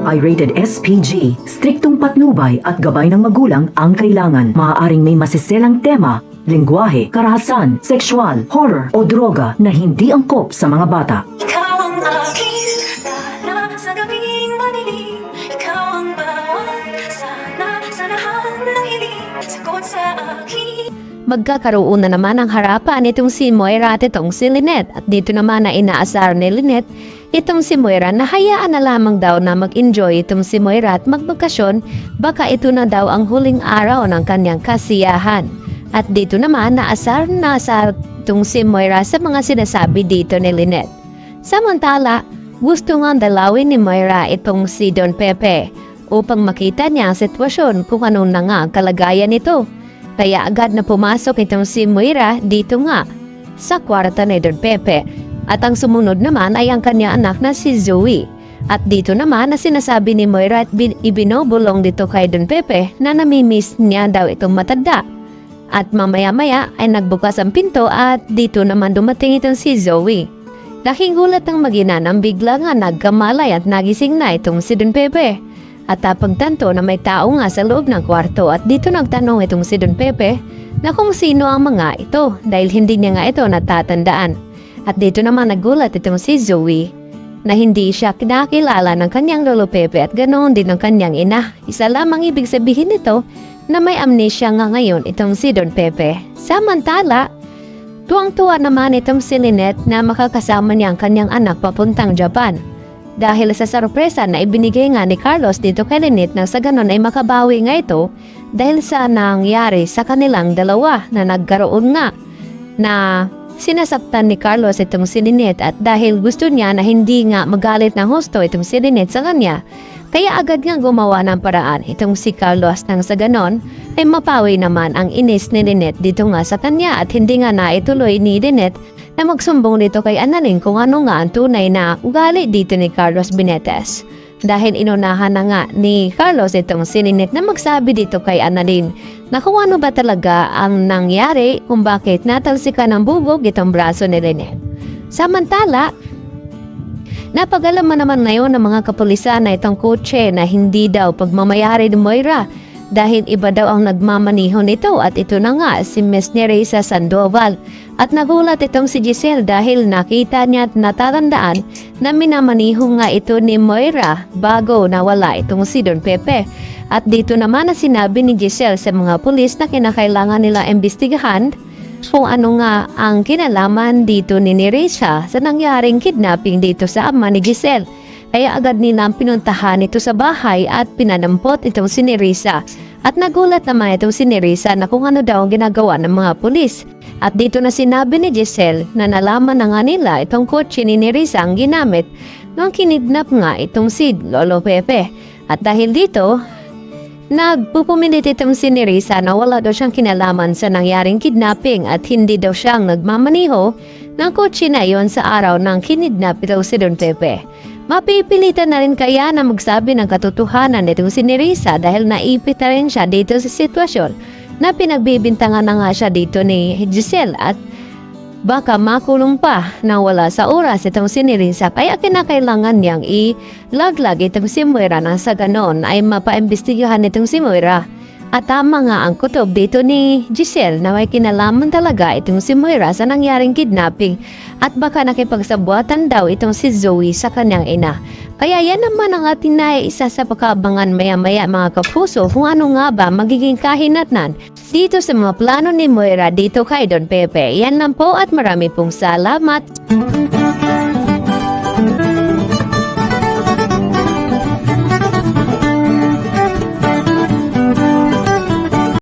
ay rated SPG. Striktong patnubay at gabay ng magulang ang kailangan. Maaaring may masiselang tema, lengguwahe, karahasan, sexual, horror o droga na hindi angkop sa mga bata. Ikaw ang aking lala sa gabing madilim. Ikaw ang bawat sana sa lahat ng hiling. Sagot sa akin. Magkakaroon na naman ang harapan itong si Moira at itong si Lynette. At dito naman na inaasar ni Lynette itong si Moira na hayaan na lamang daw na mag-enjoy itong si Moira at magbakasyon. Baka ito na daw ang huling araw ng kanyang kasiyahan. At dito naman naasar itong si Moira sa mga sinasabi dito ni Lynette. Samantala, gusto nga dalawin ni Moira itong si Don Pepe upang makita niya ang sitwasyon kung ano na nga ang kalagayan nito. Kaya agad na pumasok itong si Moira dito nga sa kwarta ni Don Pepe. At ang sumunod naman ay ang kanya anak na si Zoe. At dito naman na sinasabi ni Moira at ibinobulong dito kay Don Pepe na namimiss niya daw itong matanda. At mamaya-maya ay nagbukas ang pinto at dito naman dumating itong si Zoe. Laking gulat ng mag-ina nang bigla nga nagkamalay at nagising na itong si Don Pepe. At pagtanto na may tao nga sa loob ng kwarto at dito nagtanong itong si Don Pepe na kung sino ang mga ito dahil hindi niya nga ito natatandaan. At dito naman nagulat itong si Zoe na hindi siya kinakilala ng kanyang lolo Pepe at ganoon din ng kanyang ina. Isa lamang ibig sabihin nito na may amnesia nga ngayon itong si Don Pepe. Samantala, tuwang-tuwa naman itong si Lynette na makakasama niya ang kanyang anak papuntang Japan. Dahil sa sorpresa na ibinigay nga ni Carlos dito kay Lynette na sa ganon ay makabawi nga ito dahil sa nangyari sa kanilang dalawa na nagkaroon nga na sinasaktan ni Carlos itong si Lynette at dahil gusto niya na hindi nga magalit ng husto itong si Lynette sa kanya, kaya agad nga gumawa ng paraan itong si Carlos nang sa ganon ay mapawi naman ang inis ni Lynette dito nga sa kanya at hindi nga naituloy ni Lynette na magsumbong dito kay Annalyn kung ano nga ang tunay na ugali dito ni Carlos Benitez. Dahil inunahan na nga ni Carlos itong si Lynette na magsabi dito kay Annalyn na kung ano ba talaga ang nangyari kung bakit natalsikan ng bubog itong braso ni Lynette. Samantala, napagalaman naman ngayon ng mga kapulisan na itong kotse na hindi daw pagmamayari ni Moira dahil iba daw ang nagmamaniho nito at ito na nga si Miss Nereza Sandoval. At nagulat itong si Giselle dahil nakita niya at natatandaan na minamaniho nga ito ni Moira bago nawala itong si Don Pepe. At dito naman na sinabi ni Giselle sa mga pulis na kinakailangan nila imbestigahan kung ano nga ang kinalaman dito ni Nereza sa nangyaring kidnapping dito sa ama ni Giselle. Kaya agad nilang pinuntahan ito sa bahay at pinanampot itong si Nereza. At nagulat naman itong si Nereza na kung ano daw ang ginagawa ng mga pulis. At dito na sinabi ni Giselle na nalaman na nga nila itong kotse ni Nereza ang ginamit nung kinidnap nga itong si Lolo Pepe. At dahil dito, nagpupumilit itong si Nereza na wala daw siyang kinalaman sa nangyaring kidnapping at hindi daw siyang nagmamaniho ng kotse na iyon sa araw ng kinidnap ito si Don Pepe. Mapipilitan na rin kaya na magsabi ng katotohanan nitong si Nereza dahil naipit na rin siya dito sa sitwasyon na pinagbibintangan na nga siya dito ni Giselle at baka makulong pa na wala sa oras itong si Nereza kaya kinakailangan niyang ilaglag itong si Moira na sa ganon ay mapaimbestigahan itong si Moira. At tama nga ang kutob dito ni Giselle na may kinalaman talaga itong si Moira sa nangyaring kidnapping at baka nakipagsabuatan daw itong si Zoe sa kanyang ina. Kaya yan naman ang ating naiisa sa pagkaabangan maya-maya mga kapuso kung ano nga ba magiging kahinatnan dito sa mga plano ni Moira dito kay Don Pepe. Yan lang po at marami pong salamat.